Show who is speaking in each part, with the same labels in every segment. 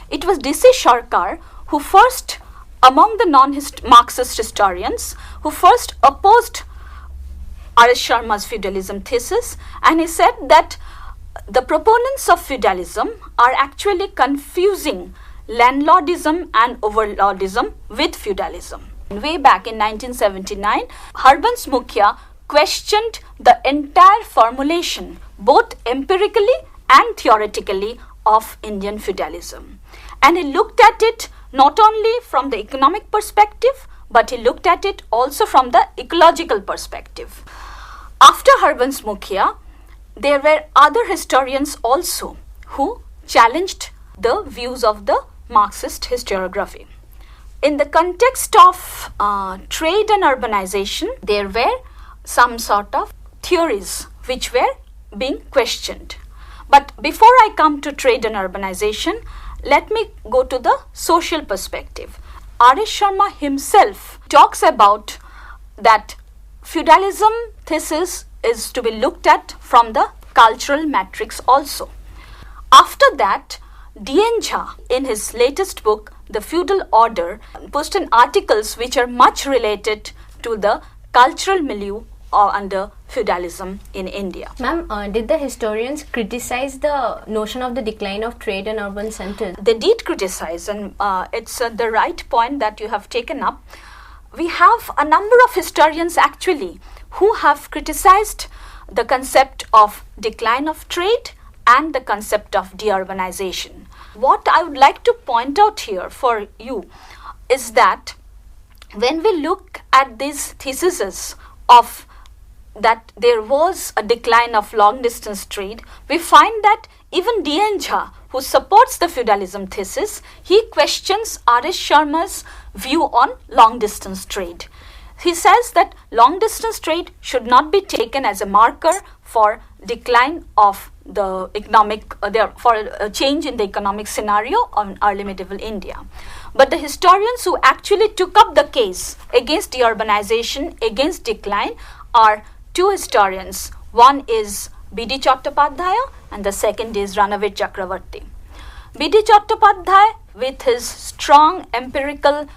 Speaker 1: It was D.C. Sarkar who first, among the non-Marxist historians, who first opposed R.S. Sharma's feudalism thesis, and he said that the proponents of feudalism are actually confusing landlordism and overlordism with feudalism. Way back in 1979, Harbans Mukhia questioned the entire formulation, both empirically and theoretically, of Indian feudalism. And he looked at it not only from the economic perspective, but he looked at it also from the ecological perspective. After Harbans Mukhia, there were other historians also who challenged the views of the Marxist historiography. In the context of trade and urbanization, there were some sort of theories which were being questioned. But before I come to trade and urbanization, let me go to the social perspective. R.S. Sharma himself talks about that feudalism thesis is to be looked at from the cultural matrix also. After that, D.N. Jha, in his latest book, The Feudal Order, posted articles which are much related to the cultural milieu under feudalism in India.
Speaker 2: Ma'am, did the historians criticize the notion of the decline of trade and urban centers?
Speaker 1: They did criticize, and it's the right point that you have taken up. We have a number of historians actually who have criticized the concept of decline of trade and the concept of deurbanization. What I would like to point out here for you is that when we look at these theses of that there was a decline of long distance trade, we find that even D.N. Jha, who supports the feudalism thesis, he questions R.S. Sharma's view on long distance trade. He says that long distance trade should not be taken as a marker for decline of the economic, for a change in the economic scenario of early medieval India. But the historians who actually took up the case against deurbanization, against decline, are two historians. One is B.D. Chattopadhyaya and the second is Ranavir Chakravarti. B.D. Chattopadhyaya, with his strong empirical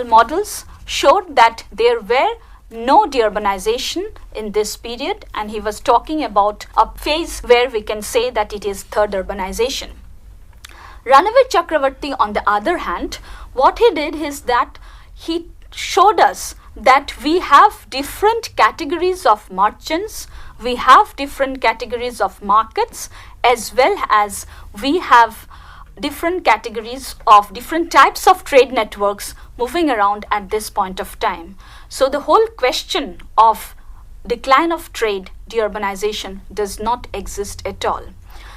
Speaker 1: models, showed that there were no deurbanization in this period, and he was talking about a phase where we can say that it is third urbanization. Ranavir Chakravarti, on the other hand, what he did is that he showed us that we have different categories of merchants, we have different categories of markets, as well as we have different categories of different types of trade networks moving around at this point of time. So the whole question of decline of trade, deurbanization, does not exist at all.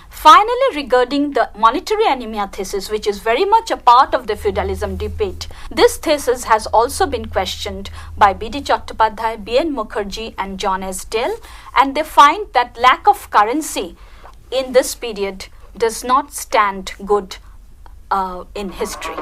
Speaker 1: Finally, regarding the monetary anemia thesis, which is very much a part of the feudalism debate, this thesis has also been questioned by B.D. Chattopadhyaya, B.N. Mukherjee and John S. Dell, and they find that lack of currency in this period does not stand good in history.